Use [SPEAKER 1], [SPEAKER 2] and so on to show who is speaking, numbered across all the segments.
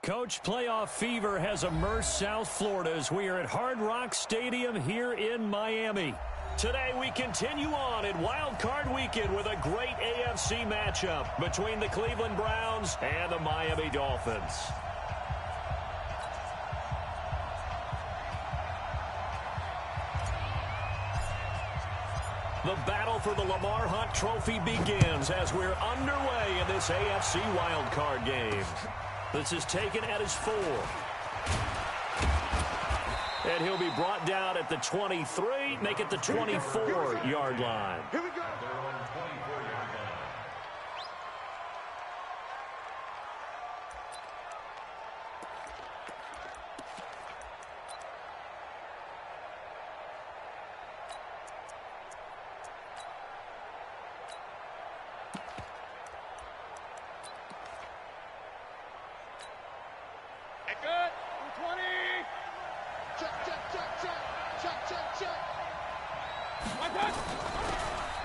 [SPEAKER 1] Coach, playoff fever has immersed South Florida as we are at Hard Rock Stadium here in Miami. Today we continue on in Wild Card Weekend with a great AFC matchup between the Cleveland Browns and the Miami Dolphins. The battle for the Lamar Hunt Trophy begins as we're underway in this AFC Wild Card game. This is taken at his 4. And he'll be brought down at the 23, make it the 24-yard line.
[SPEAKER 2] Here we go.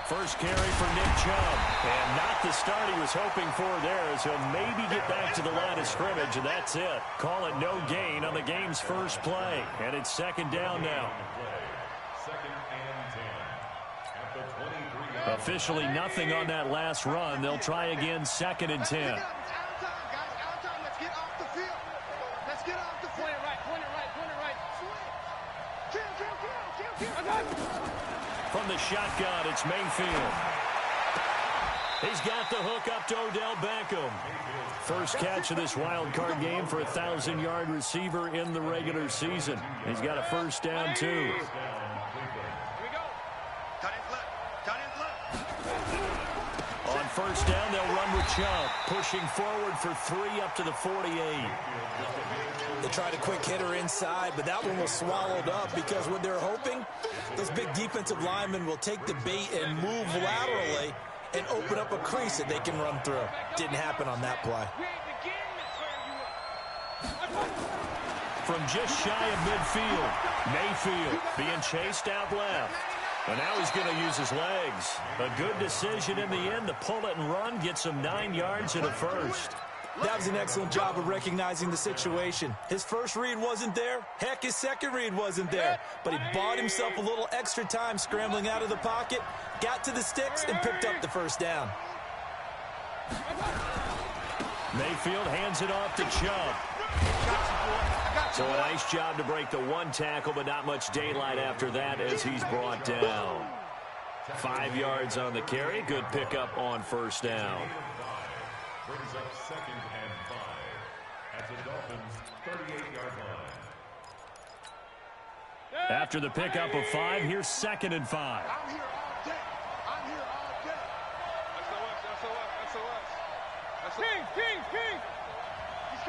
[SPEAKER 1] First carry for Nick Chubb, and not the start he was hoping for there, as he'll maybe get back to the line of scrimmage, and that's it. Call it no gain on the game's first play, and it's second down now. Officially nothing on that last run. They'll try again, 2nd and 10. From the shotgun, it's Mayfield. He's got the hook up to Odell Beckham. First catch of this wild card game for a 1,000-yard receiver in the regular season. He's got a first down, too. On first down, they'll run with Chubb, pushing forward for 3 up to the 48.
[SPEAKER 3] They tried a quick hitter inside, but that one was swallowed up because what they're hoping, those big defensive linemen will take the bait and move laterally and open up a crease that they can run through. Didn't happen on that play.
[SPEAKER 1] From just shy of midfield, Mayfield being chased out left. And now he's going to use his legs. A good decision in the end to pull it and run, get some 9 yards and a first.
[SPEAKER 3] That was an excellent job of recognizing the situation. His first read wasn't there. Heck, his second read wasn't there. But he bought himself a little extra time scrambling out of the pocket, got to the sticks, and picked up the first down.
[SPEAKER 1] Mayfield hands it off to Chubb. So a nice job to break the 1 tackle, but not much daylight after that as he's brought down. 5 yards on the carry. Good pickup on first down.
[SPEAKER 2] Brings up 2nd and 5 at the Dolphins' 38-yard line.
[SPEAKER 1] After the pickup of 5, here's 2nd and 5.
[SPEAKER 2] I'm here all day. I'm here all day. That's King. He's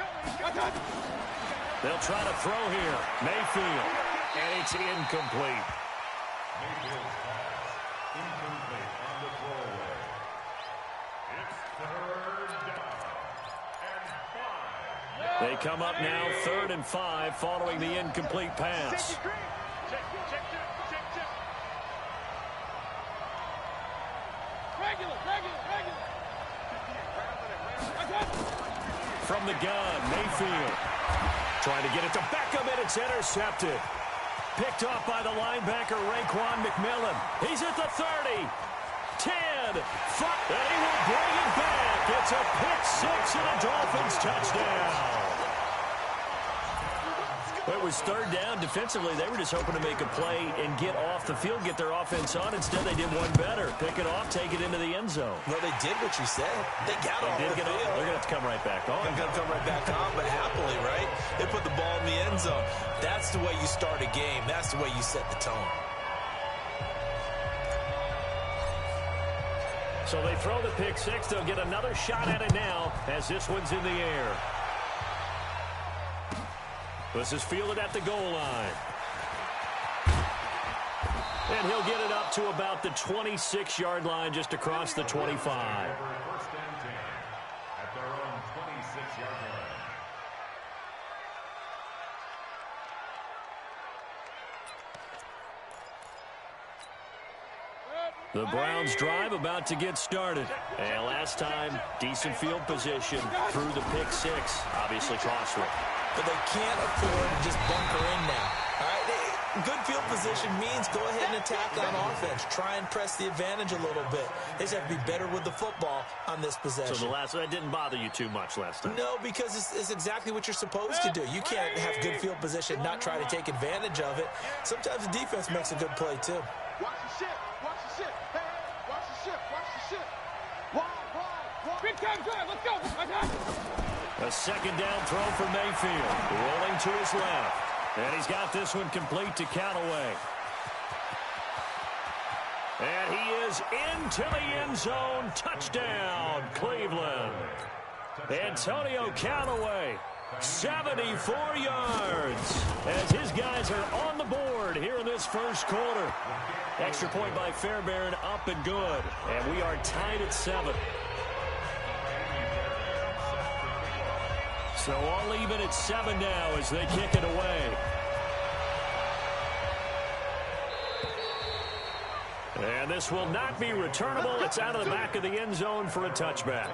[SPEAKER 2] coming.
[SPEAKER 1] They'll try to throw here. Mayfield. And it's incomplete.
[SPEAKER 2] Mayfield's pass. Incomplete on the throwaway. It's 3rd down and 5.
[SPEAKER 1] They come up now 3rd and 5 following the incomplete pass.
[SPEAKER 2] Check. Regular.
[SPEAKER 1] From the gun, Mayfield. Trying to get it to Beckham, and it's intercepted. Picked off by the linebacker, Raekwon McMillan. He's at the 30. 10. 5. And he will bring it back. It's a pick 6 and a Dolphins touchdown. It was 3rd down. Defensively, they were just hoping to make a play and get off the field, get their offense on. Instead, they did one better. Pick it off, take it into the end zone.
[SPEAKER 3] Well, they did what you said. They got off the field.
[SPEAKER 1] They're going to have to come right back on.
[SPEAKER 3] They're going to come right back on, but happily, right? They put the ball in the end zone. That's the way you start a game. That's the way you set the tone.
[SPEAKER 1] So they throw the pick 6. They'll get another shot at it now as this one's in the air. This is fielded at the goal line. And he'll get it up to about the 26-yard line, just across the 25.
[SPEAKER 2] First and 10 at their own 26-yard line.
[SPEAKER 1] The Browns drive about to get started. And last time, decent field position through the pick six. Obviously costly.
[SPEAKER 3] But they can't afford to just bunker in now. All right, good field position means go ahead and attack on offense. Try and press the advantage a little bit. They just have to be better with the football on this possession.
[SPEAKER 1] So that didn't bother you too much last time?
[SPEAKER 3] No, because it's exactly what you're supposed to do. You can't have good field position, not try to take advantage of it. Sometimes the defense makes a good play, too.
[SPEAKER 4] Watch the ship. Watch the ship. Hey, watch the ship. Watch the ship. Wide. Big time drive. Let's go.
[SPEAKER 1] A second down throw for Mayfield. Rolling to his left. And he's got this one complete to Callaway. And he is into the end zone. Touchdown, Cleveland. Antonio Callaway, 74 yards, as his guys are on the board here in this first quarter. Extra point by Fairbairn, up and good. And we are tied at 7. So all even at 7 now as they kick it away. And this will not be returnable. It's out of the back of the end zone for a touchback.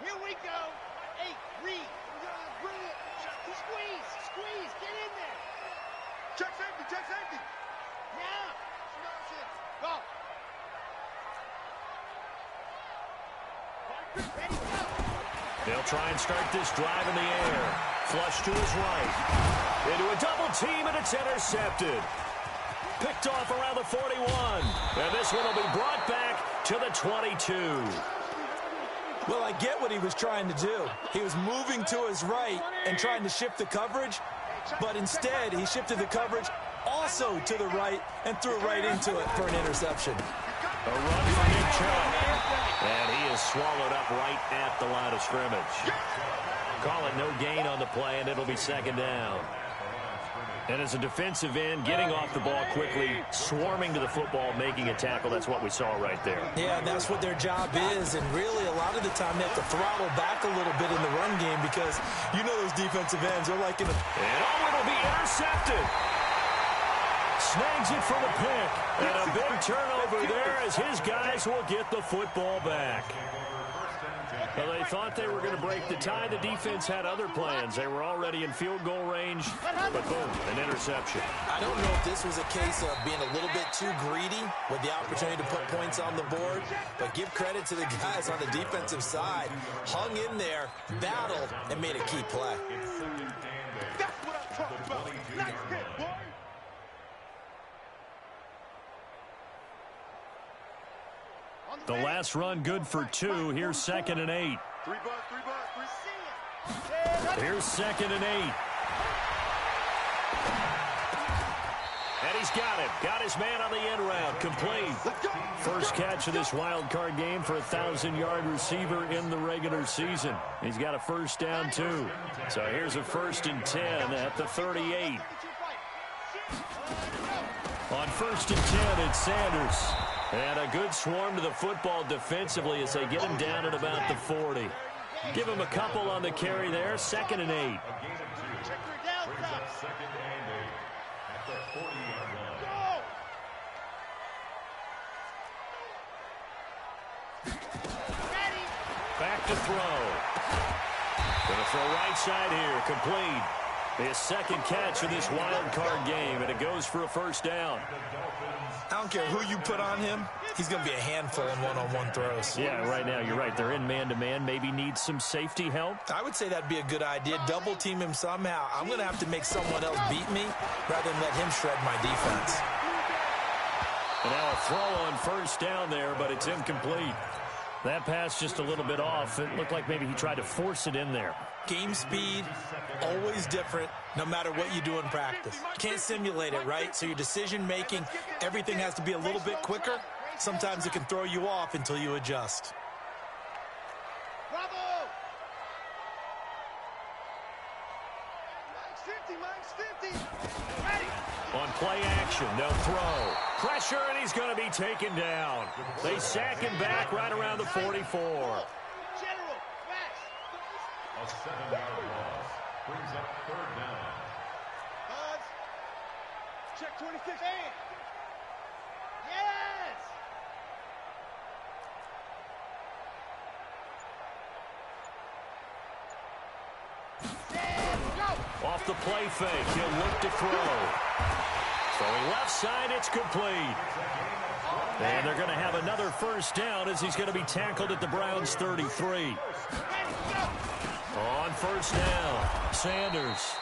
[SPEAKER 4] Here we go. Hey, Reed. Bring it. Squeeze. Get in there. Check safety. Now. Go. Ready, go.
[SPEAKER 1] They'll try and start this drive in the air. Flush to his right. Into a double team, and it's intercepted. Picked off around the 41. And this one will be brought back to the 22.
[SPEAKER 3] Well, I get what he was trying to do. He was moving to his right and trying to shift the coverage, but instead he shifted the coverage also to the right and threw right into it for an interception.
[SPEAKER 1] A run for Nick Chubb. And he is swallowed up right at the line of scrimmage. Call it no gain on the play, and it'll be second down. And as a defensive end, getting off the ball quickly, swarming to the football, making a tackle, that's what we saw right there.
[SPEAKER 3] Yeah, and that's what their job is, and really a lot of the time they have to throttle back a little bit in the run game because you know those defensive ends are like in a...
[SPEAKER 1] And it'll be intercepted. Snags it for the pick. And a big turnover there as his guys will get the football back. Well, they thought they were going to break the tie. The defense had other plans. They were already in field goal range, but boom, an interception.
[SPEAKER 3] I don't know if this was a case of being a little bit too greedy with the opportunity to put points on the board, but give credit to the guys on the defensive side. Hung in there, battled, and made a key play.
[SPEAKER 4] That's what I'm talking about. Nice hit, boy.
[SPEAKER 1] The last run good for 2. Here's 2nd and 8. Here's 2nd and 8. And he's got it. Got his man on the end route. Complete. First catch of this wild card game for a 1,000-yard receiver in the regular season. He's got a first down, too. So here's a 1st and 10 at the 38. On 1st and 10, it's Sanders. And a good swarm to the football defensively as they get him down at about the 40. Give him a couple on the carry there. 2nd and 8. Back to throw. Gonna throw right side here. Complete. His second catch of this wild card game, and it goes for a first down.
[SPEAKER 3] I don't care who you put on him, he's going to be a handful in one-on-one throws.
[SPEAKER 1] Yeah, right now, you're right. They're in man-to-man. Maybe needs some safety help.
[SPEAKER 3] I would say that'd be a good idea. Double team him somehow. I'm going to have to make someone else beat me rather than let him shred my defense.
[SPEAKER 1] And now a throw on first down there, but it's incomplete. That pass just a little bit off. It looked like maybe he tried to force it in there.
[SPEAKER 3] Game speed, always different, no matter what you do in practice. Can't simulate it, right? So your decision-making, everything has to be a little bit quicker. Sometimes it can throw you off until you adjust.
[SPEAKER 4] Bravo! Max 50. Ready.
[SPEAKER 1] On play action, they'll throw. Pressure, and he's going to be taken down. They sack him back right around the 44.
[SPEAKER 4] General,
[SPEAKER 2] A 7-yard loss brings up 3rd down.
[SPEAKER 4] Check 26. Stand. Yes. Stand. Go.
[SPEAKER 1] Off the play fake, he'll look to throw. Throwing left side, it's complete. And they're going to have another first down as he's going to be tackled at the Browns' 33. On first down, Sanders.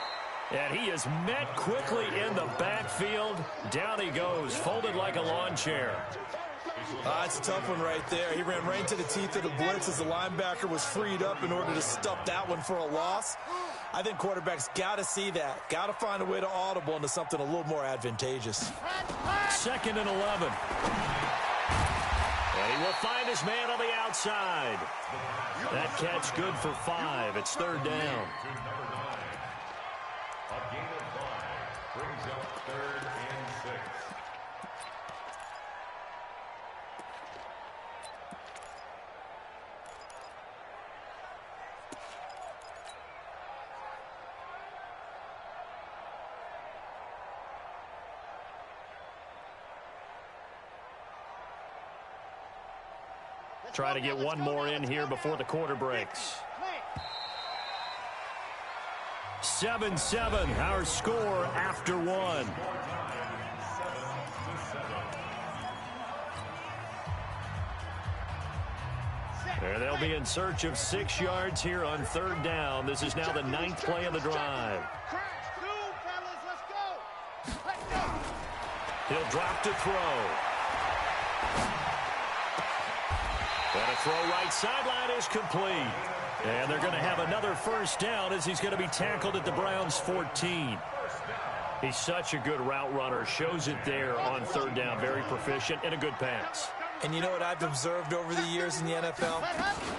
[SPEAKER 1] And he is met quickly in the backfield. Down he goes, folded like a lawn chair.
[SPEAKER 3] It's a tough one right there. He ran right into the teeth of the blitz as the linebacker was freed up in order to stuff that one for a loss. I think quarterbacks got to see that. Got to find a way to audible into something a little more advantageous.
[SPEAKER 1] 2nd and 11. And he will find his man on the outside. That catch good for 5. It's 3rd down.
[SPEAKER 2] A gain of 5 brings up 3rd and 6.
[SPEAKER 1] Try to get one more in here before the quarter breaks. 7-7, our score after 1. And they'll be in search of 6 yards here on 3rd down. This is now the 9th play of the drive. He'll drop to throw. And a throw right sideline is complete. And they're going to have another first down as he's going to be tackled at the Browns' 14. He's such a good route runner. Shows it there on 3rd down. Very proficient and a good pass.
[SPEAKER 3] And you know what I've observed over the years in the NFL?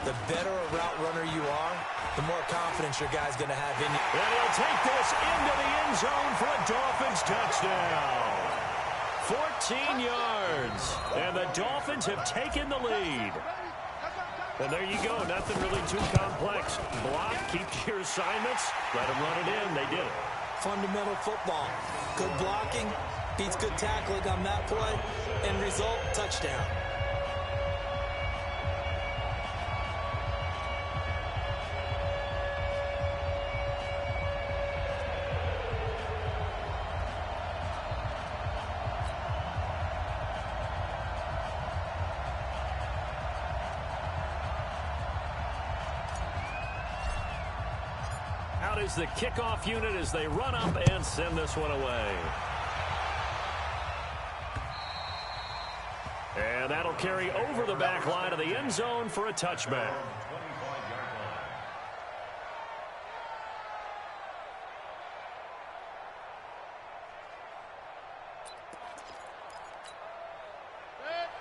[SPEAKER 3] The better a route runner you are, the more confidence your guy's going to have in you.
[SPEAKER 1] And he'll take this into the end zone for a Dolphins touchdown. 14 yards. And the Dolphins have taken the lead. And there you go. Nothing really too complex. Block, keep your assignments, let them run it in. They did it.
[SPEAKER 3] Fundamental football. Good blocking beats good tackling on that play. End result, touchdown.
[SPEAKER 1] Out is the kickoff unit as they run up and send this one away. And that'll carry over the back line of the end zone for a touchback.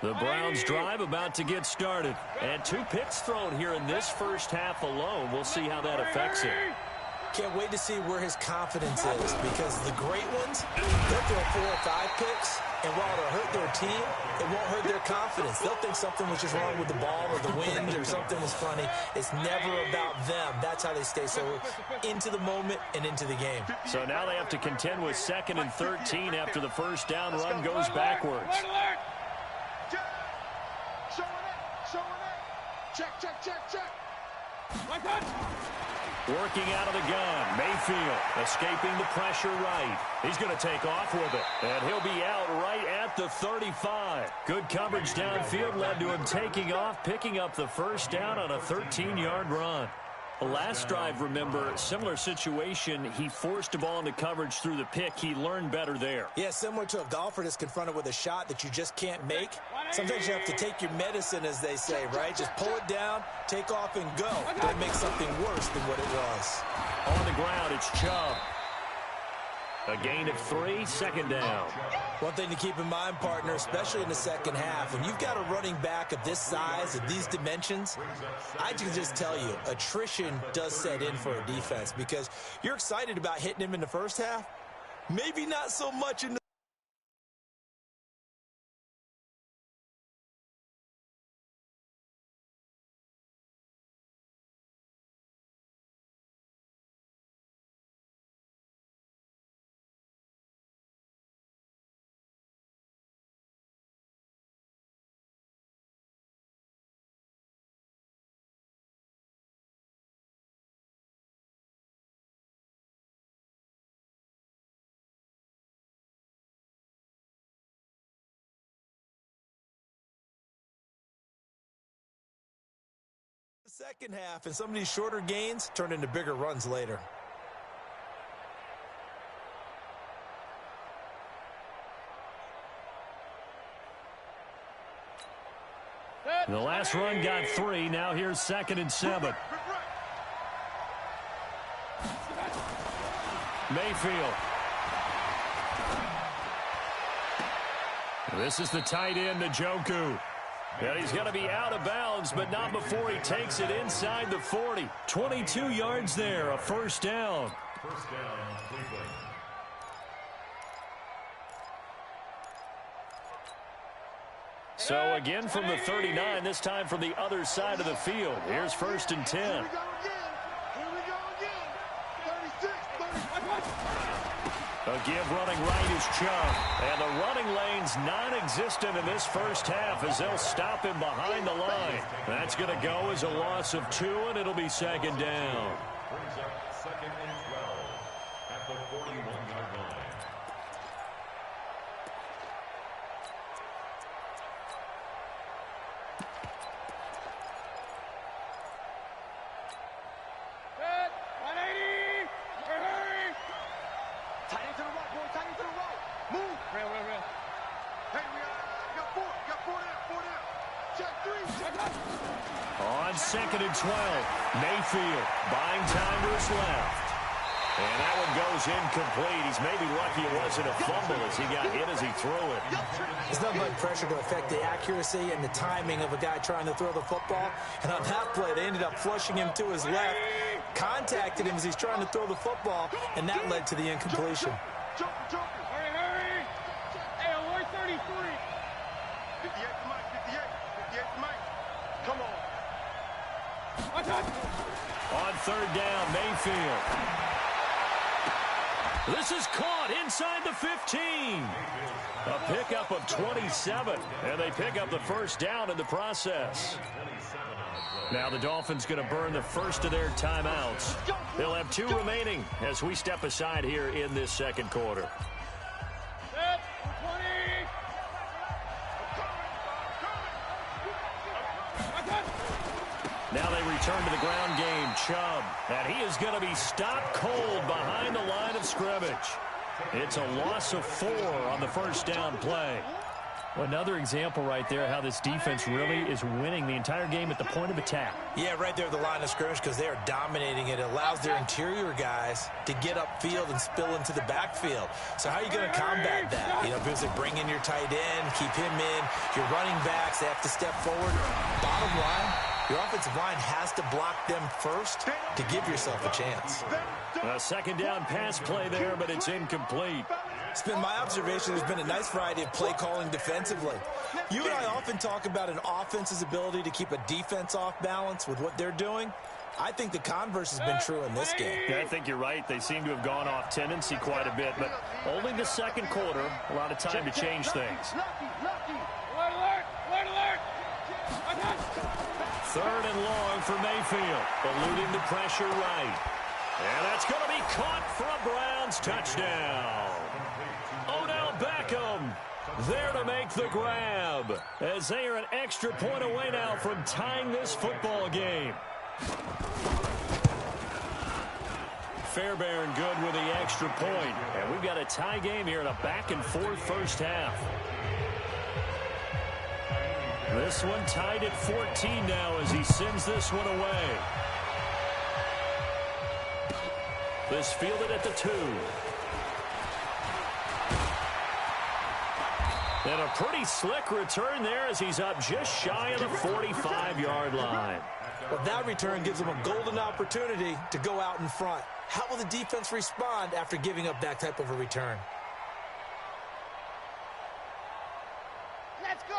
[SPEAKER 1] The Browns drive about to get started. And 2 picks thrown here in this first half alone. We'll see how that affects him.
[SPEAKER 3] Can't wait to see where his confidence is, because the great ones, they'll throw 4 or 5 picks, and while it'll hurt their team, it won't hurt their confidence. They'll think something was just wrong with the ball or the wind or something was funny. It's never about them. That's how they stay so into the moment and into the game.
[SPEAKER 1] So now they have to contend with 2nd and 13 after the first down run goes backwards.
[SPEAKER 4] Check.
[SPEAKER 1] Working out of the gun. Mayfield escaping the pressure right. He's going to take off with it. And he'll be out right at the 35. Good coverage downfield led to him taking off, picking up the first down on a 13-yard run. Last drive, remember, similar situation. He forced a ball into coverage through the pick. He learned better there.
[SPEAKER 3] Yeah, similar to a golfer that's confronted with a shot that you just can't make. Sometimes you have to take your medicine, as they say, right? Just pull it down, take off, and go. Don't make something worse than what it was.
[SPEAKER 1] On the ground, it's Chubb. A gain of 3, 2nd down.
[SPEAKER 3] One thing to keep in mind, partner, especially in the second half, when you've got a running back of this size, of these dimensions, I can just tell you, attrition does set in for a defense, because you're excited about hitting him in the first half, maybe not so much in the second half, and some of these shorter gains turn into bigger runs later.
[SPEAKER 1] The last run got 3. Now here's 2nd and 7. Mayfield. This is the tight end, Njoku. And he's going to be out of bounds, but not before he takes it inside the 40. 22 yards there, a first down.
[SPEAKER 2] First down, Cleveland.
[SPEAKER 1] So again from the 39, this time from the other side of the field. Here's 1st and 10.
[SPEAKER 4] Here we go again. 36, 35.
[SPEAKER 1] A give running right is Chubb. And the running lane's non-existent in this first half as they'll stop him behind the line. That's going to go as a loss of 2, and it'll be 2nd down.
[SPEAKER 2] Brings up 2nd and 12 at the 41-yard line.
[SPEAKER 4] Set. 180. Hurry. Tight end to the right, boy. Tight end to the right. Move. Real. Hey, we got 4. We got 4 down. 4 down. Check 3. Check up.
[SPEAKER 1] On 2nd and 12, Mayfield buying time to his left. And that one goes incomplete. He's maybe lucky it wasn't a fumble as he got hit as he threw it.
[SPEAKER 3] There's not much pressure to affect the accuracy and the timing of a guy trying to throw the football. And on that play, they ended up flushing him to his left, contacted him as he's trying to throw the football, and that led to the incompletion.
[SPEAKER 4] Jumper. Hurry. Hey, alert 33. 58 to Mike. 58 to Mike. Come on.
[SPEAKER 1] On 3rd down, Mayfield. This is caught inside the 15. A pickup of 27, and they pick up the first down in the process. Now the Dolphins going to burn the first of their timeouts. They'll have 2 remaining as we step aside here in this second quarter.
[SPEAKER 4] Set. 20.
[SPEAKER 1] Now they return to the ground game. Chubb, and he is going to be stopped cold behind the line of scrimmage. It's a loss of 4 on the first down play. Well, another example right there how this defense really is winning the entire game at the point of attack.
[SPEAKER 3] Yeah, right there at the line of scrimmage because they are dominating it. It allows their interior guys to get upfield and spill into the backfield. So how are you going to combat that? You know, because they bring in your tight end, keep him in. Your running backs, they have to step forward. Bottom line, your offensive line has to block them first to give yourself a chance.
[SPEAKER 1] A 2nd down pass play there, but it's incomplete.
[SPEAKER 3] It's been my observation there's been a nice variety of play calling defensively. You and I often talk about an offense's ability to keep a defense off balance with what they're doing. I think the converse has been true in this game.
[SPEAKER 1] Yeah, I think you're right. They seem to have gone off tendency quite a bit, but only the second quarter, a lot of time to change things.
[SPEAKER 4] Lucky. Alert.
[SPEAKER 1] 3rd and long for Mayfield, eluding the pressure right. And that's going to be caught for a Browns touchdown. Odell Beckham there to make the grab as they are an extra point away now from tying this football game. Fairbairn good with the extra point. And we've got a tie game here in a back-and-forth first half. This one tied at 14 now as he sends this one away. This fielded at the 2. And a pretty slick return there as he's up just shy of the 45-yard line.
[SPEAKER 3] Well, that return gives them a golden opportunity to go out in front. How will the defense respond after giving up that type of a return?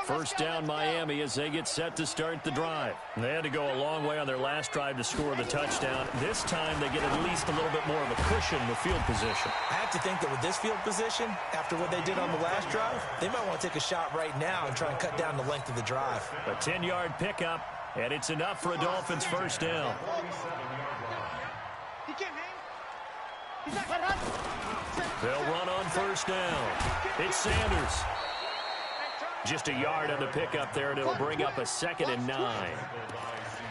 [SPEAKER 1] First down Miami as they get set to start the drive. They had to go a long way on their last drive to score the touchdown. This time they get at least a little bit more of a cushion with field position.
[SPEAKER 3] I have to think that with this field position, after what they did on the last drive, they might want to take a shot right now and try and cut down the length of the drive.
[SPEAKER 1] A 10-yard pickup, and it's enough for a Dolphins first down.
[SPEAKER 4] He can't hang. He's not got
[SPEAKER 1] They'll run on first down. It's Sanders. Just a yard on the pickup there, and it'll bring up a 2nd and 9.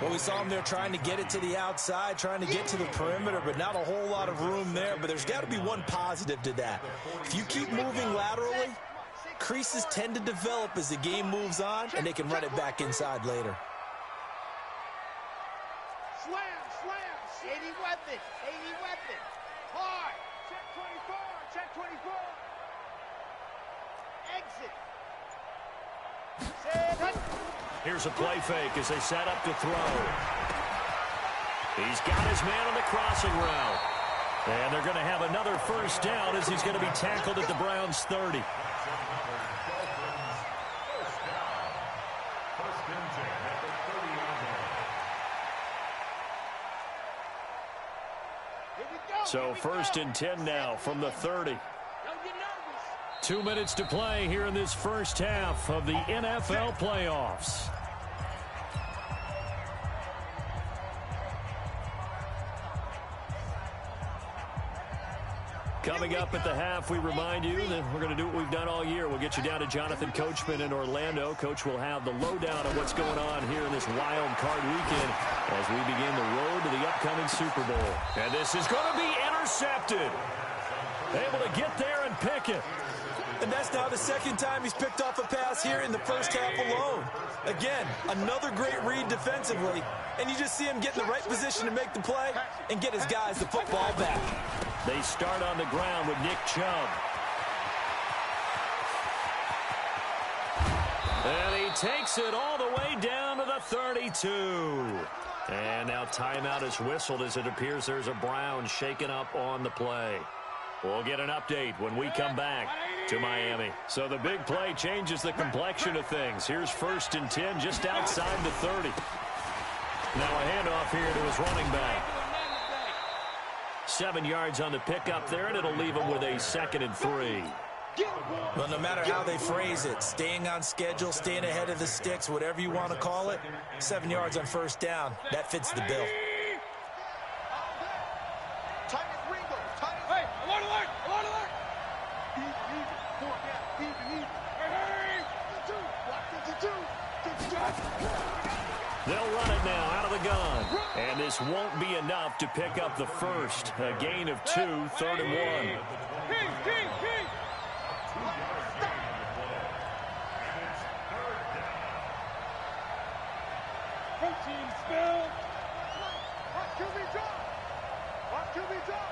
[SPEAKER 3] Well, we saw him there trying to get it to the outside, trying to get to the perimeter, but not a whole lot of room there. But there's got to be one positive to that. If you keep moving laterally, creases tend to develop as the game moves on, and they can run it back inside later.
[SPEAKER 4] Slam, slam. 80 weapon, 80 weapon. Hard. Check 24, check 24. Exit.
[SPEAKER 1] Here's a play fake as they set up to throw. He's got his man on the crossing route. And they're going to have another first down as he's going to be tackled at the Browns' 30. So 1st and 10 now from the 30. 2 minutes to play here in this first half of the NFL playoffs. Coming up at the half, we remind you that we're going to do what we've done all year. We'll get you down to Jonathan Coachman in Orlando. Coach will have the lowdown on what's going on here in this wild card weekend as we begin the road to the upcoming Super Bowl. And this is going to be intercepted. Able to get there and pick it.
[SPEAKER 3] And that's now the second time he's picked off a pass here in the first half alone. Again, another great read defensively, and you just see him get in the right position to make the play and get his guys the football back.
[SPEAKER 1] They start on the ground with Nick Chubb. And he takes it all the way down to the 32. And now timeout is whistled as it appears there's a Brown shaken up on the play. We'll get an update when we come back to Miami. So the big play changes the complexion of things. Here's 1st and 10 just outside the 30. Now a handoff here to his running back. 7 yards on the pickup there, and it'll leave him with a 2nd and 3.
[SPEAKER 3] Well, no matter how they phrase it, staying on schedule, staying ahead of the sticks, whatever you want to call it, 7 yards on 1st down, that fits the bill.
[SPEAKER 1] They'll run it now out of the gun. And this won't be enough to pick up the first. A gain of 2, 3rd and 1.
[SPEAKER 4] Protein spill. Watch QB drop. Watch QB drop.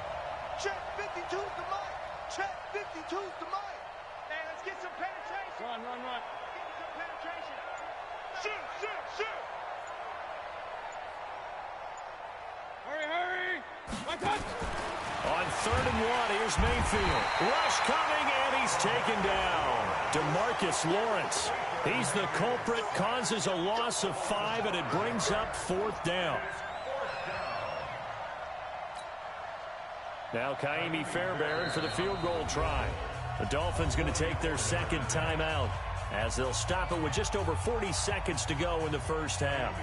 [SPEAKER 4] Check 52's the mic. Check 52's the mic. Man, let's get some penetration. Run. Get some penetration. Shoot. Hurry.
[SPEAKER 1] On 3rd and 1, here's Mayfield. Rush coming, and he's taken down. DeMarcus Lawrence. He's the culprit, causes a loss of 5, and it brings up 4th down. Now Kaimi Fairbairn for the field goal try. The Dolphins going to take their 2nd timeout as they'll stop it with just over 40 seconds to go in the first half.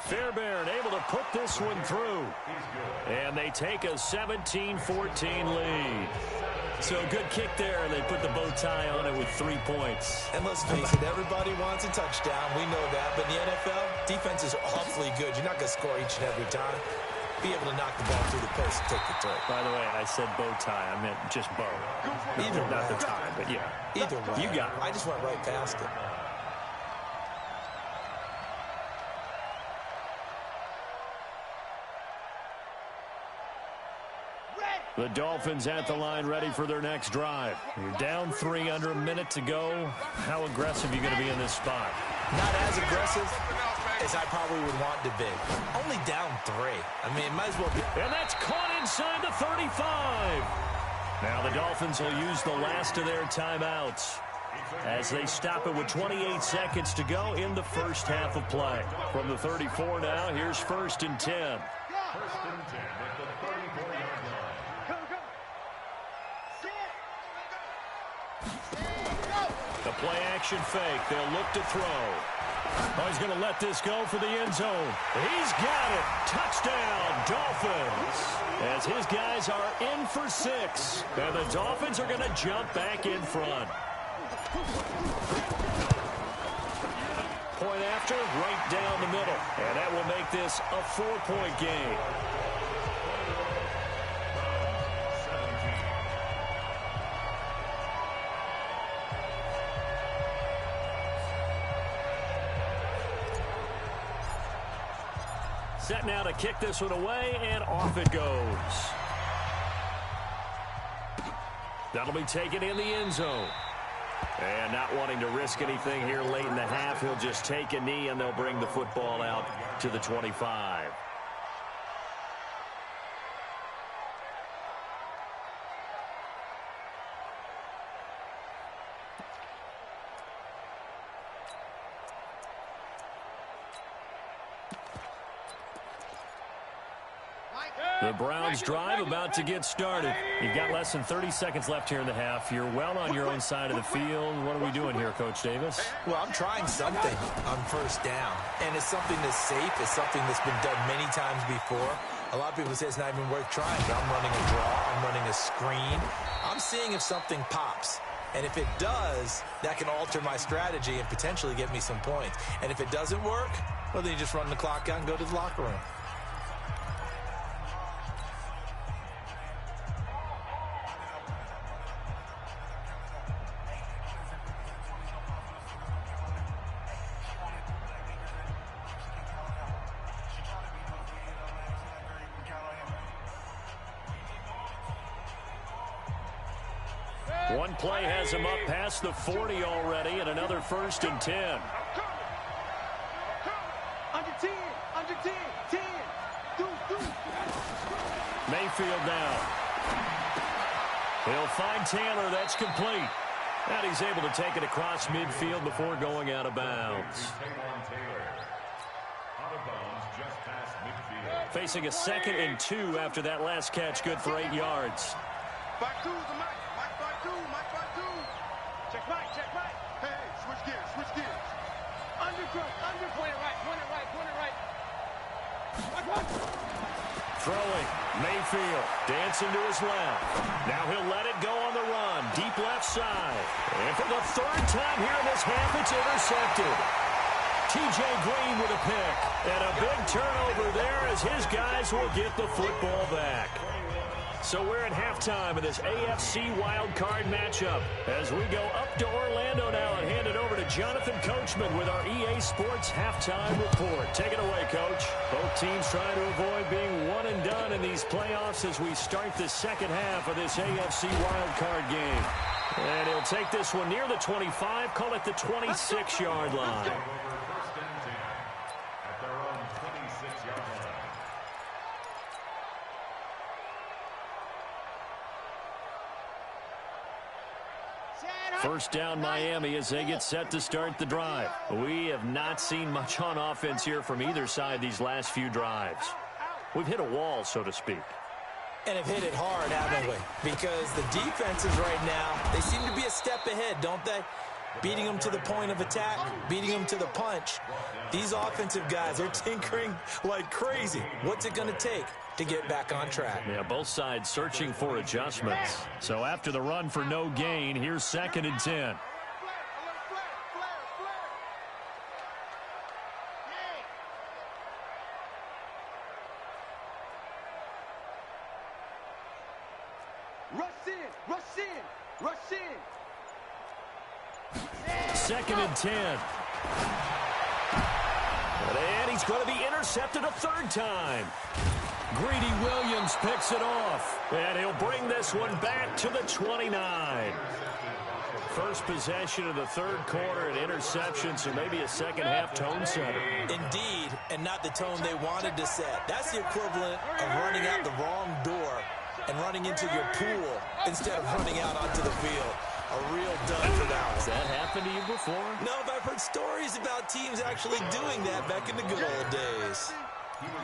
[SPEAKER 1] Fairbairn able to put this one through. And they take a 17-14 lead. So a good kick there, and they put the bow tie on it with 3 points.
[SPEAKER 3] And let's face it, everybody wants a touchdown. We know that. But in the NFL, defense is awfully good. You're not going to score each and every time. Be able to knock the ball through the post and take the throw.
[SPEAKER 1] By the way, I said bow tie. I meant just bow.
[SPEAKER 3] Either
[SPEAKER 1] not
[SPEAKER 3] way.
[SPEAKER 1] the tie, but yeah.
[SPEAKER 3] Either way.
[SPEAKER 1] You got it.
[SPEAKER 3] I just went right past it.
[SPEAKER 1] The Dolphins at the line ready for their next drive. You're down 3 under a minute to go. How aggressive are you going to be in this spot?
[SPEAKER 3] Not as aggressive as I probably would want to be. Only down 3. I mean, it might as well be.
[SPEAKER 1] And that's caught inside the 35. Now the Dolphins will use the last of their timeouts as they stop it with 28 seconds to go in the first half of play. From the 34 now, here's 1st and 10.
[SPEAKER 2] 1st and 10 at the 34-yard line.
[SPEAKER 1] The play action fake. They'll look to throw. Oh, he's going to let this go for the end zone. He's got it. Touchdown, Dolphins. As his guys are in for 6. And the Dolphins are going to jump back in front. Point after, right down the middle. And that will make this a 4-point game. Set now to kick this one away, and off it goes. That'll be taken in the end zone. And not wanting to risk anything here late in the half, he'll just take a knee, and they'll bring the football out to the 25. The Browns drive about to get started. You've got less than 30 seconds left here in the half. You're well on your own side of the field. What are we doing here, Coach Davis?
[SPEAKER 3] Well, I'm trying something on first down. And it's something that's safe. It's something that's been done many times before. A lot of people say it's not even worth trying, but I'm running a draw. I'm running a screen. I'm seeing if something pops. And if it does, that can alter my strategy and potentially get me some points. And if it doesn't work, well, then you just run the clock out and go to the locker room.
[SPEAKER 1] One play has him up past the 40 already, and another 1st and 10.
[SPEAKER 4] Under 10, under 10, 10.
[SPEAKER 1] Mayfield now. He'll find Taylor. That's complete. And he's able to take it across midfield before going out of bounds. Facing a 2nd and 2 after that last catch, good for 8 yards.
[SPEAKER 4] Back two, the Mike. Mike back two. Check Mike. Hey, switch gears. Under, point it right.
[SPEAKER 1] Throwing. Mayfield dancing to his left. Now he'll let it go on the run. Deep left side. And for the 3rd time here in this half, it's intercepted. T.J. Green with a pick. And a big turnover there as his guys will get the football back. So we're at halftime of this AFC wildcard matchup as we go up to Orlando now and hand it over to Jonathan Coachman with our EA Sports halftime report. Take it away, Coach. Both teams trying to avoid being one and done in these playoffs as we start the second half of this AFC wildcard game. And he'll take this one near the 25, call it the 26-yard line. First down, Miami, as they get set to start the drive. We have not seen much on offense here from either side these last few drives. We've hit a wall, so to speak.
[SPEAKER 3] And have hit it hard, haven't we? Because the defenses right now, they seem to be a step ahead, don't they? Beating them to the point of attack, beating them to the punch. These offensive guys are tinkering like crazy. What's it going to take to get back on track?
[SPEAKER 1] Yeah, both sides searching for adjustments. So after the run for no gain, here's 2nd and 10.
[SPEAKER 4] Rush in.
[SPEAKER 1] 2nd and 10. And he's going to be intercepted a 3rd time. Greedy Williams picks it off. And he'll bring this one back to the 29. First possession of the 3rd quarter, an interception, so maybe a second-half tone setter.
[SPEAKER 3] Indeed, and not the tone they wanted to set. That's the equivalent of running out the wrong door and running into your pool instead of running out onto the field. A real dud for that one.
[SPEAKER 1] Has that happened to you before?
[SPEAKER 3] No, but I've heard stories about teams actually doing that back in the good old days.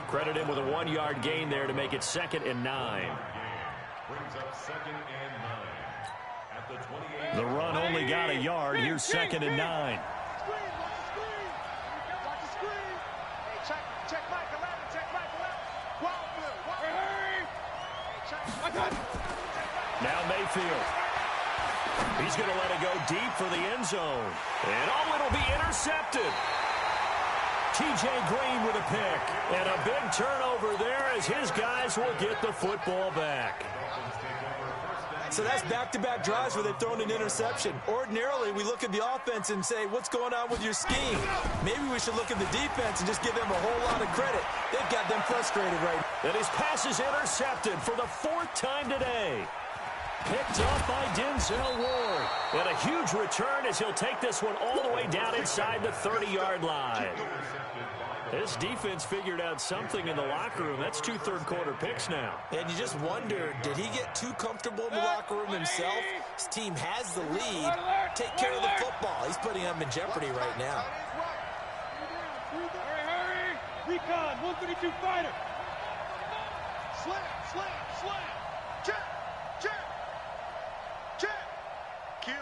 [SPEAKER 1] Credit him with a 1-yard gain there to make it 2nd and 9.
[SPEAKER 2] Brings up 2nd and 9 at the 28.
[SPEAKER 1] The run only got a yard. Here's 2nd and 9. Now Mayfield. He's going to let it go deep for the end zone. And it'll be intercepted. T.J. Green with a pick. And a big turnover there as his guys will get the football back.
[SPEAKER 3] So that's back-to-back drives where they've thrown an interception. Ordinarily, we look at the offense and say, what's going on with your scheme? Maybe we should look at the defense and just give them a whole lot of credit. They've got them frustrated right now.
[SPEAKER 1] And his pass is intercepted for the 4th time today. Picked up by Denzel Ward. And a huge return as he'll take this one all the way down inside the 30-yard line. This defense figured out something in the locker room. That's 2 third-quarter picks now.
[SPEAKER 3] And you just wonder, did he get too comfortable in the locker room himself? His team has the lead. Take care of the football. He's putting them in jeopardy right now.
[SPEAKER 4] Hurry! Recon, 132 fighter. Slam, slam, slam. Check, check, check. Kill.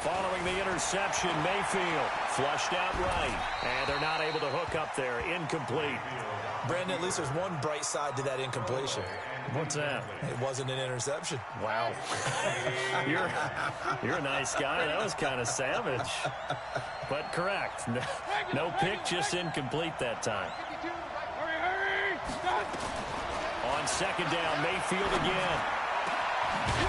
[SPEAKER 1] Following the interception, Mayfield flushed out right. And they're not able to hook up there. Incomplete.
[SPEAKER 3] Brandon, at least there's one bright side to that incompletion.
[SPEAKER 1] What's that?
[SPEAKER 3] It wasn't an interception.
[SPEAKER 1] Wow. You're a nice guy. That was kind of savage. But correct. No pick, just incomplete that time.
[SPEAKER 4] Hurry!
[SPEAKER 1] On 2nd down, Mayfield again.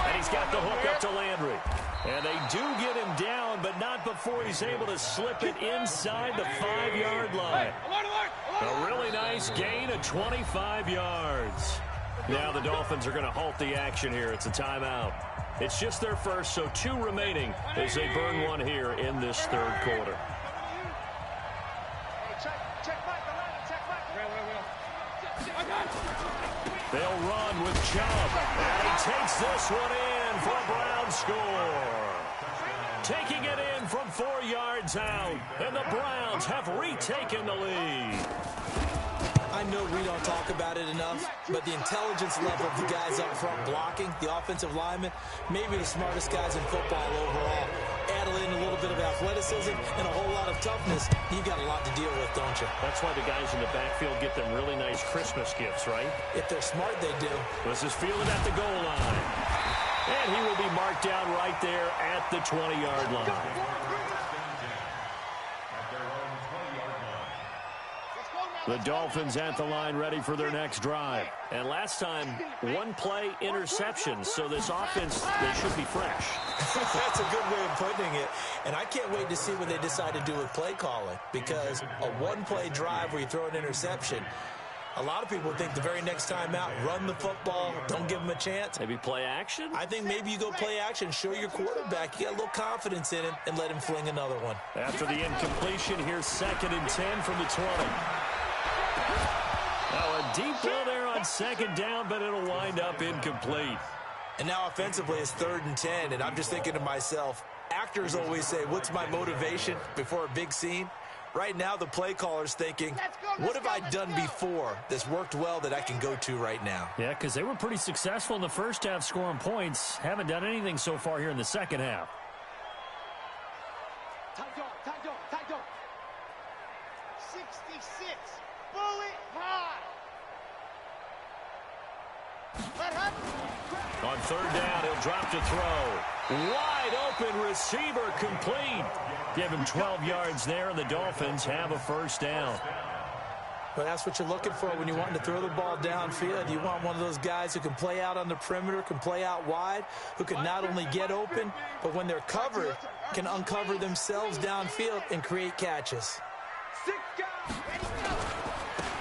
[SPEAKER 1] And he's got the hook up to Landry. And they do get him down, but not before he's able to slip it inside the 5-yard line. A really nice gain of 25 yards. Now the Dolphins are going to halt the action here. It's a timeout. It's just their first, so 2 remaining as they burn one here in this 3rd quarter. They'll run with Chubb. And he takes this one in for a Brown score. Taking it in from 4 yards out. And the Browns have retaken the lead.
[SPEAKER 3] I know we don't talk about it enough, but the intelligence level of the guys up front blocking, the offensive linemen, maybe the smartest guys in football overall. Add in a little bit of athleticism and a whole lot of toughness, you've got a lot to deal with, don't you?
[SPEAKER 1] That's why the guys in the backfield get them really nice Christmas gifts, right?
[SPEAKER 3] If they're smart, they do.
[SPEAKER 1] This is fielded at the goal line. And he will be marked down right there at the 20-yard line. The Dolphins at the line ready for their next drive. And last time, 1-play interception. So this offense, they should be fresh.
[SPEAKER 3] That's a good way of putting it. And I can't wait to see what they decide to do with play calling. Because a 1-play drive where you throw an interception, a lot of people think the very next time out, run the football, don't give them a chance.
[SPEAKER 1] Maybe play action?
[SPEAKER 3] I think maybe you go play action, show your quarterback, you got a little confidence in him, and let him fling another one.
[SPEAKER 1] After the incompletion, here's 2nd and 10 from the 20. Now a deep ball there on 2nd down, but it'll wind up incomplete.
[SPEAKER 3] And now offensively it's 3rd and 10, and I'm just thinking to myself, actors always say, what's my motivation before a big scene? Right now the play caller's thinking, what have I done before that's worked well that I can go to right now?
[SPEAKER 1] Yeah, because they were pretty successful in the first half scoring points. Haven't done anything so far here in the second half.
[SPEAKER 4] Tight dog. 66. Bullet high.
[SPEAKER 1] On 3rd down, he'll drop to throw. Wide open receiver complete. Give him 12 yards there, and the Dolphins have a 1st down.
[SPEAKER 3] Well, that's what you're looking for when you're wanting to throw the ball downfield. You want one of those guys who can play out on the perimeter, can play out wide, who can not only get open, but when they're covered, can uncover themselves downfield and create catches.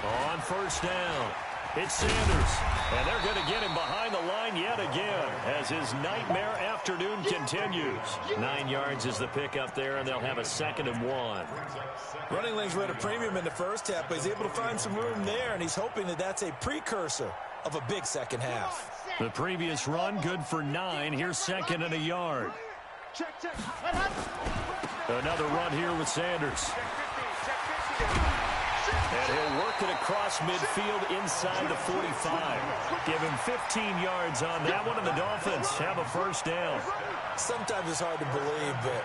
[SPEAKER 1] On 1st down, it's Sanders. And they're going to get him behind the line yet again as his nightmare afternoon continues. 9 yards is the pickup there, and they'll have a 2nd and 1.
[SPEAKER 3] Running lanes were at a premium in the first half, but he's able to find some room there, and he's hoping that that's a precursor of a big second half.
[SPEAKER 1] The previous run, good for 9. Here's 2nd and a yard. Another run here with Sanders. And he'll work it across midfield inside the 45. Give him 15 yards on that one, and the Dolphins have a 1st down.
[SPEAKER 3] Sometimes it's hard to believe, but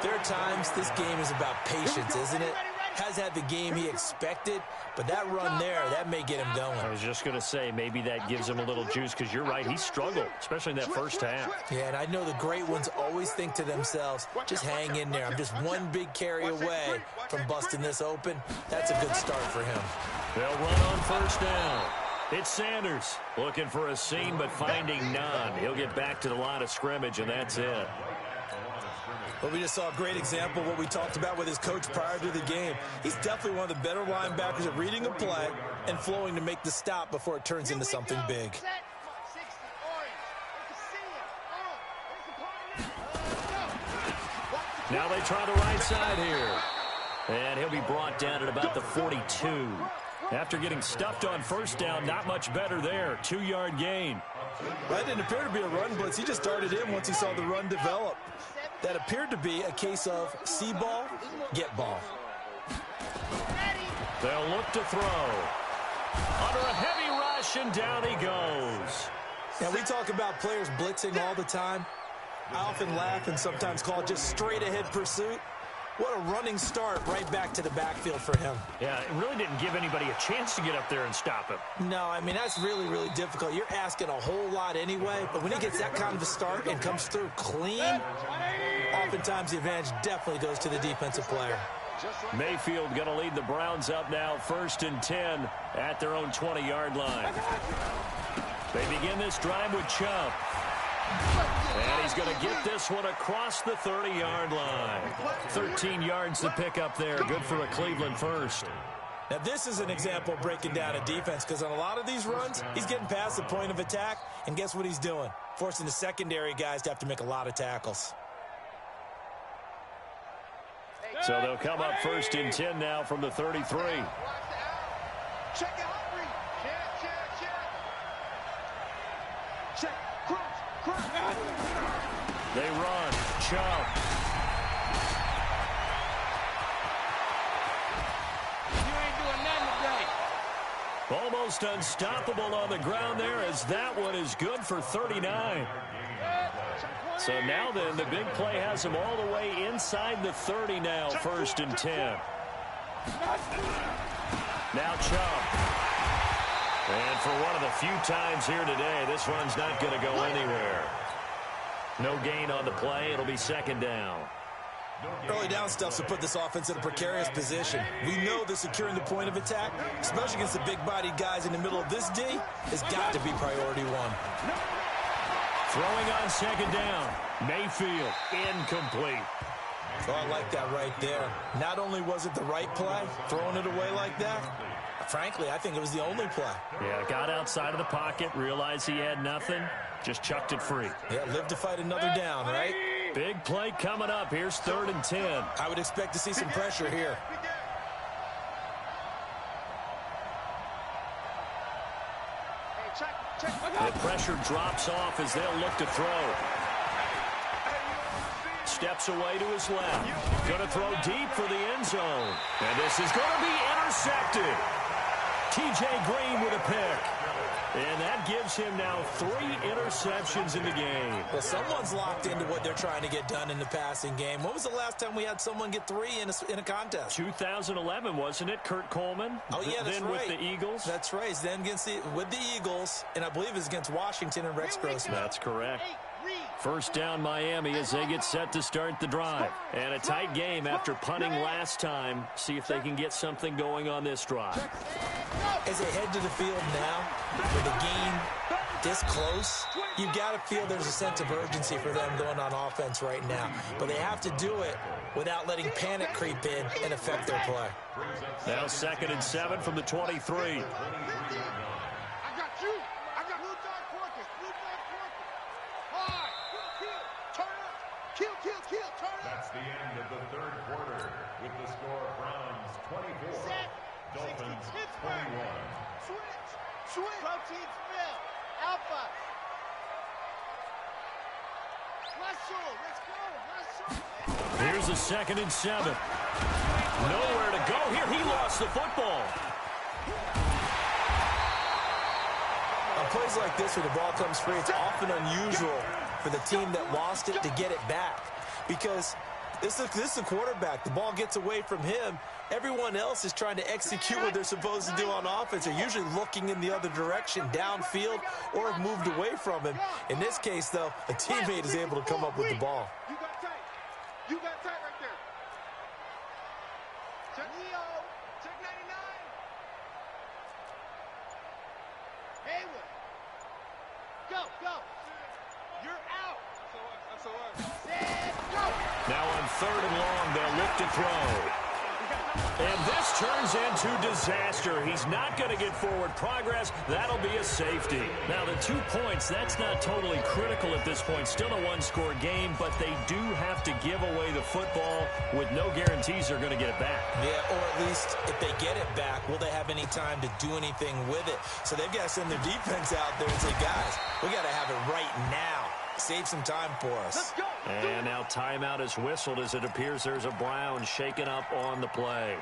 [SPEAKER 3] there are times this game is about patience, isn't it? has had the game he expected, but that run there, that may get him going.
[SPEAKER 1] I was just going to say, maybe that gives him a little juice, because you're right, he struggled, especially in that first half.
[SPEAKER 3] Yeah, and I know the great ones always think to themselves, just hang in there. I'm just one big carry away from busting this open. That's a good start for him.
[SPEAKER 1] They'll run on first down. It's Sanders looking for a seam, but finding none. He'll get back to the line of scrimmage, and that's it.
[SPEAKER 3] Well, we just saw a great example of what we talked about with his coach prior to the game. He's definitely one of the better linebackers at reading a play and flowing to make the stop before it turns into something big.
[SPEAKER 1] Now they try the right side here. And he'll be brought down at about the 42. After getting stuffed on first down, not much better there. 2-yard gain.
[SPEAKER 3] That didn't appear to be a run blitz. He just started in once he saw the run develop. That appeared to be a case of see ball, get ball.
[SPEAKER 1] They'll look to throw. Under a heavy rush, and down he goes.
[SPEAKER 3] Now, we talk about players blitzing all the time. I often laugh and sometimes call it just straight-ahead pursuit. What a running start right back to the backfield for him.
[SPEAKER 1] Yeah, it really didn't give anybody a chance to get up there and stop him.
[SPEAKER 3] No, I mean, that's really, really difficult. You're asking a whole lot anyway, but when he gets that kind of a start and comes through clean, oftentimes the advantage definitely goes to the defensive player.
[SPEAKER 1] Mayfield going to lead the Browns up now, 1st and 10 at their own 20-yard line. They begin this drive with Chubb. And he's going to get this one across the 30-yard line. 13 yards to pick up there. Good for a Cleveland first.
[SPEAKER 3] Now, this is an example of breaking down a defense, because on a lot of these runs, he's getting past the point of attack, and guess what he's doing? Forcing the secondary guys to have to make a lot of tackles.
[SPEAKER 1] So they'll come up 1st and 10 now from the 33.
[SPEAKER 4] Check it. Check.
[SPEAKER 1] They run. Chubb.
[SPEAKER 4] You ain't doing nothing today.
[SPEAKER 1] Almost unstoppable on the ground there, as that one is good for 39. So now then, the big play has him all the way inside the 30 now, 1st and 10. Now Chubb. And for one of the few times here today, this run's not going to go anywhere. No gain on the play. It'll be 2nd down.
[SPEAKER 3] Early down stuff to put this offense in a precarious position. We know that securing the point of attack, especially against the big-bodied guys in the middle of this D, has got to be priority one.
[SPEAKER 1] Throwing on 2nd down. Mayfield, incomplete.
[SPEAKER 3] Oh, I like that right there. Not only was it the right play, throwing it away like that, frankly, I think it was the only play.
[SPEAKER 1] Yeah, got outside of the pocket, realized he had nothing, just chucked it free.
[SPEAKER 3] Yeah, live to fight another down, right?
[SPEAKER 1] Big play coming up. Here's 3rd and 10.
[SPEAKER 3] I would expect to see some pressure here.
[SPEAKER 1] The pressure drops off as they'll look to throw. Steps away to his left. Going to throw deep for the end zone. And this is going to be intercepted. T.J. Green with a pick. And that gives him now 3 interceptions in the game.
[SPEAKER 3] Well, someone's locked into what they're trying to get done in the passing game. When was the last time we had someone get 3 in a contest?
[SPEAKER 1] 2011, wasn't it? Kurt Coleman.
[SPEAKER 3] Oh, yeah, that's
[SPEAKER 1] then
[SPEAKER 3] right.
[SPEAKER 1] with the Eagles.
[SPEAKER 3] That's right. Then with the Eagles, and I believe it's against Washington and Rex Grossman.
[SPEAKER 1] That's correct. 1st down Miami as they get set to start the drive. And a tight game after punting last time. See if they can get something going on this drive.
[SPEAKER 3] As they head to the field now, with a game this close, you've got to feel there's a sense of urgency for them going on offense right now. But they have to do it without letting panic creep in and affect their play.
[SPEAKER 1] Now 2nd and 7 from the 23.
[SPEAKER 4] I got you. I got Blue Dog Porkers. Hard. Turn up. Kill. Turn up.
[SPEAKER 2] That's the end of the 3rd quarter with the score Browns 24. Dolphins 21.
[SPEAKER 4] Switch. Protein spill. Alpha. Let's go.
[SPEAKER 1] Here's a 2nd and 7. Nowhere to go here. He lost the football.
[SPEAKER 3] On plays like this where the ball comes free, it's often unusual for the team that lost it to get it back, because This is the quarterback. The ball gets away from him. Everyone else is trying to execute what they're supposed to do on offense. They're usually looking in the other direction, downfield, or have moved away from him. In this case, though, a teammate is able to come up with the ball.
[SPEAKER 4] You got tight. You got tight right there. Check Leo. Check 99. Haywood. Go, go. You're out. That's all right. Set, go.
[SPEAKER 1] Now on 3rd and long, they'll look to throw. And this turns into disaster. He's not going to get forward progress. That'll be a safety. Now, the 2 points, that's not totally critical at this point. Still a one-score game, but they do have to give away the football with no guarantees they're going to get it back.
[SPEAKER 3] Yeah, or at least if they get it back, will they have any time to do anything with it? So they've got to send their defense out there and say, guys, we got to have it right now. Save some time for us.
[SPEAKER 4] Let's go.
[SPEAKER 1] And now timeout is whistled as it appears there's a Brown shaken up on the play.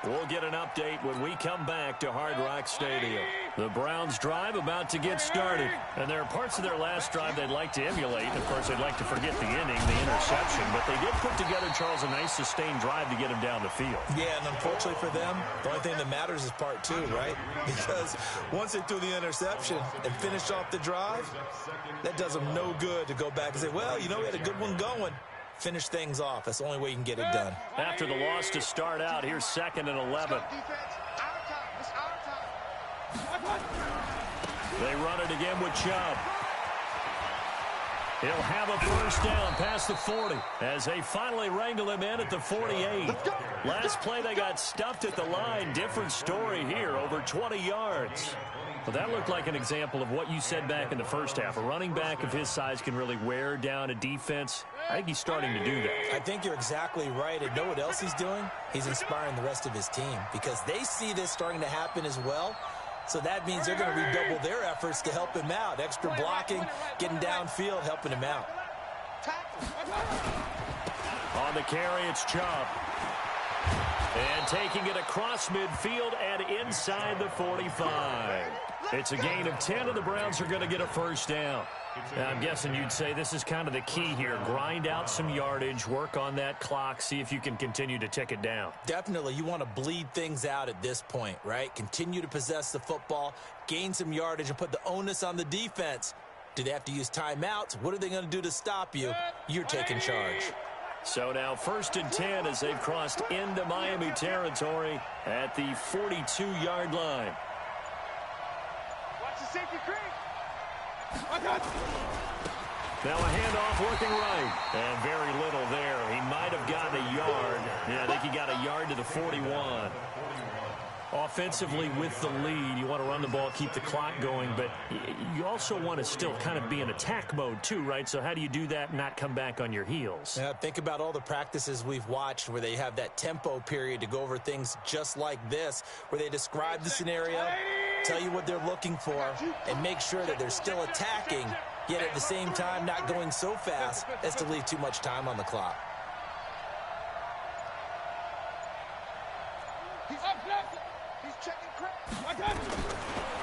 [SPEAKER 1] We'll get an update when we come back to Hard Rock Stadium. The Browns' drive about to get started. And there are parts of their last drive they'd like to emulate. Of course, they'd like to forget the inning, the interception. But they did put together, Charles, a nice sustained drive to get him down the field.
[SPEAKER 3] Yeah, and unfortunately for them, the only thing that matters is part 2, right? Because once they threw the interception and finished off the drive, that does them no good to go back and say, well, you know, we had a good one going. Finish things off. That's the only way you can get it done.
[SPEAKER 1] After the loss to start out, here's 2nd and 11. They run it again with Chubb. He'll have a first down past the 40 as they finally wrangle him in at the 48. Last play, they got stuffed at the line. Different story here, over 20 yards. Well, that looked like an example of what you said back in the first half. A running back of his size can really wear down a defense. I think he's starting to do that.
[SPEAKER 3] I think you're exactly right. And know what else he's doing? He's inspiring the rest of his team because they see this starting to happen as well. So that means they're going to redouble their efforts to help him out. Extra blocking, getting downfield, helping him out.
[SPEAKER 1] On the carry, it's Chubb. And taking it across midfield and inside the 45. It's a gain of 10, and the Browns are going to get a first down. Now, I'm guessing you'd say this is kind of the key here. Grind out some yardage, work on that clock, see if you can continue to tick it down.
[SPEAKER 3] Definitely. You want to bleed things out at this point, right? Continue to possess the football, gain some yardage, and put the onus on the defense. Do they have to use timeouts? What are they going to do to stop you? You're taking charge.
[SPEAKER 1] So now 1st and 10 as they've crossed into Miami territory at the 42-yard line.
[SPEAKER 4] Watch the safety creep.
[SPEAKER 1] Now a handoff working right. And very little there. He might have gotten a yard. Yeah, I think he got a yard to the 41. Offensively with the lead, you want to run the ball, keep the clock going, but you also want to still kind of be in attack mode too, right? So how do you do that and not come back on your heels?
[SPEAKER 3] Yeah, think about all the practices we've watched where they have that tempo period to go over things just like this, where they describe the scenario, tell you what they're looking for, and make sure that they're still attacking, yet at the same time not going so fast as to leave too much time on the clock.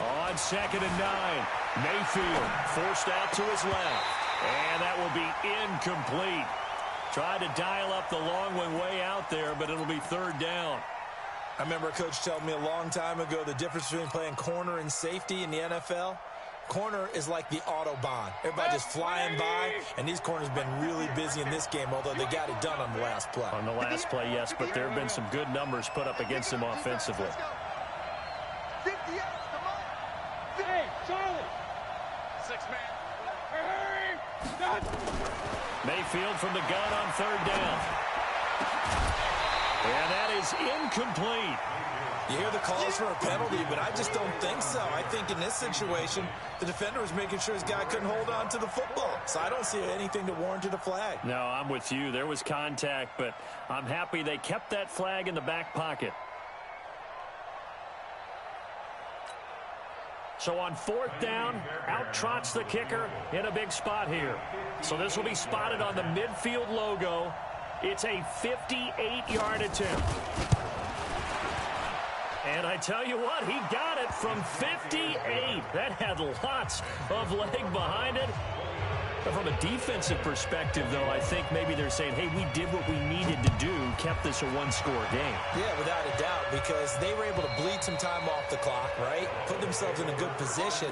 [SPEAKER 1] On 2nd and 9, Mayfield forced out to his left, and that will be incomplete. Tried to dial up the long one way out there, but it'll be 3rd down.
[SPEAKER 3] I remember a coach telling me a long time ago the difference between playing corner and safety in the NFL. Corner is like the Autobahn. Everybody just flying by, and these corners have been really busy in this game, although they got it done on the last play.
[SPEAKER 1] On the last play, yes, but there have been some good numbers put up against them offensively.
[SPEAKER 4] 58, come on. Hey, Charlie. 6-man. Hurry.
[SPEAKER 1] Mayfield from the gun on 3rd down. And that is incomplete.
[SPEAKER 3] You hear the calls for a penalty, but I just don't think so. I think in this situation, the defender was making sure his guy couldn't hold on to the football. So I don't see anything to warrant a flag.
[SPEAKER 1] No, I'm with you. There was contact, but I'm happy they kept that flag in the back pocket. So on 4th down, out trots the kicker in a big spot here. So this will be spotted on the midfield logo. It's a 58-yard attempt. And I tell you what, he got it from 58. That had lots of leg behind it. But from a defensive perspective, though, I think maybe they're saying, hey, we did what we needed to do, kept this a one-score game.
[SPEAKER 3] Yeah, without a doubt, because they were able to bleed some time off the clock, right? Put themselves in a good position,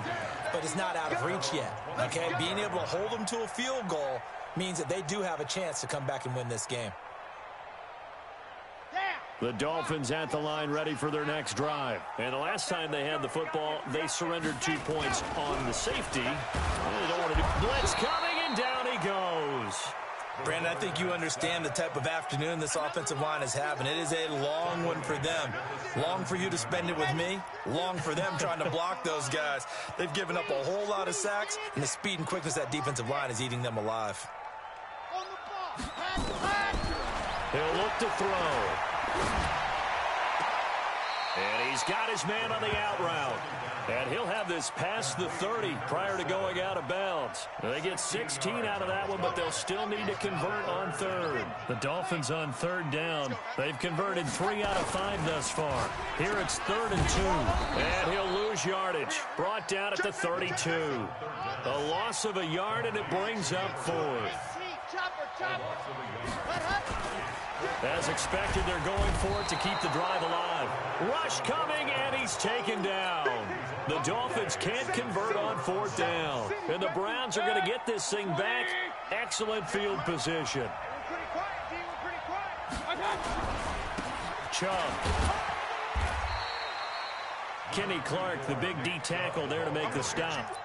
[SPEAKER 3] but it's not out of reach yet, okay? Being able to hold them to a field goal means that they do have a chance to come back and win this game.
[SPEAKER 1] The Dolphins at the line ready for their next drive. And the last time they had the football, they surrendered 2 points on the safety. They don't want to do blitz coming, and down he goes.
[SPEAKER 3] Brandon, I think you understand the type of afternoon this offensive line is having. It is a long one for them. Long for you to spend it with me. Long for them trying to block those guys. They've given up a whole lot of sacks, and the speed and quickness of that defensive line is eating them alive.
[SPEAKER 1] He'll look to throw. And he's got his man on the out route. And he'll have this past the 30 prior to going out of bounds. They get 16 out of that one, but they'll still need to convert on third. The Dolphins on third down. They've converted 3 out of 5 thus far. Here it's 3rd and 2. And he'll lose yardage. Brought down at the 32. A loss of a yard, and it brings up 4th. As expected, they're going for it to keep the drive alive. Rush coming, and he's taken down. The Dolphins can't convert on 4th down. And the Browns are going to get this thing back. Excellent field position. Chubb. Kenny Clark, the big D tackle there to make the stop.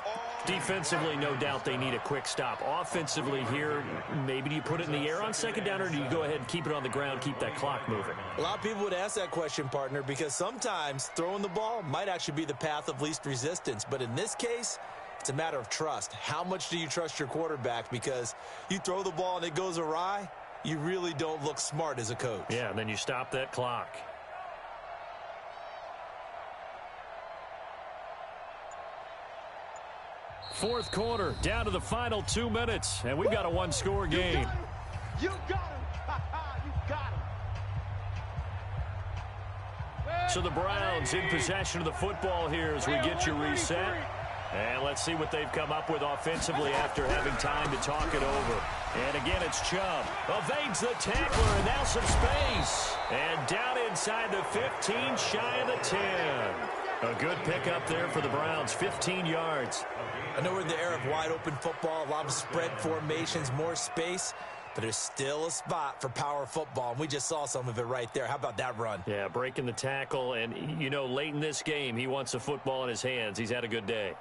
[SPEAKER 1] Defensively, no doubt they need a quick stop. Offensively here, maybe do you put it in the air on 2nd down, or do you go ahead and keep it on the ground, keep that clock moving?
[SPEAKER 3] A lot of people would ask that question, partner, because sometimes throwing the ball might actually be the path of least resistance. But in this case, it's a matter of trust. How much do you trust your quarterback? Because you throw the ball and it goes awry, you really don't look smart as a coach.
[SPEAKER 1] Yeah, and then you stop that clock. Fourth quarter, down to the final 2 minutes, and we've got a one-score game.
[SPEAKER 4] You got him. You got him.
[SPEAKER 1] So the Browns in possession of the football here as we get you reset. And let's see what they've come up with offensively after having time to talk it over. And again, it's Chubb. Evades the tackler, and now some space. And down inside the 15, shy of the 10. A good pickup there for the Browns, 15 yards.
[SPEAKER 3] I know we're in the era of wide-open football, a lot of spread formations, more space, but there's still a spot for power football, and we just saw some of it right there. How about that run?
[SPEAKER 1] Yeah, breaking the tackle, and, you know, late in this game, he wants the football in his hands. He's had a good day.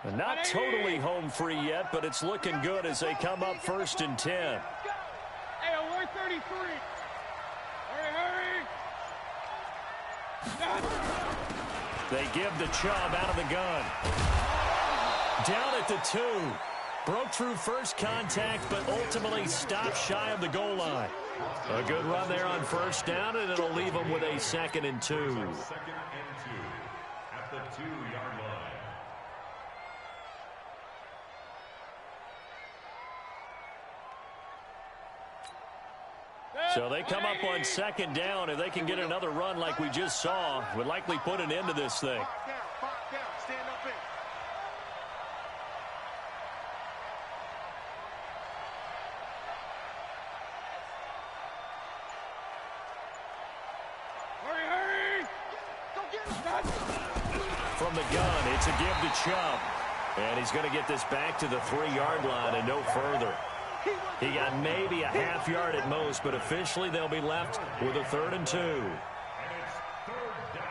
[SPEAKER 1] And not totally home free yet, but it's looking good as they come up 1st and 10.
[SPEAKER 4] Hey, 133.
[SPEAKER 1] They give the Chubb out of the gun. Down at the 2. Broke through first contact, but ultimately stopped shy of the goal line. A good run there on 1st down, and it'll leave them with a 2nd and 2.
[SPEAKER 2] 2nd and 2 at the 2-yard line.
[SPEAKER 1] So they come up on 2nd down. If they can get another run like we just saw, would likely put an end to this thing.
[SPEAKER 4] Stand up in. Hurry! Go get him!
[SPEAKER 1] From the gun, it's a give to Chubb. And he's going to get this back to the 3-yard line and no further. He got maybe a half yard at most, but officially they'll be left with a 3rd and 2.
[SPEAKER 2] And it's 3rd down.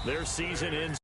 [SPEAKER 1] Their season ends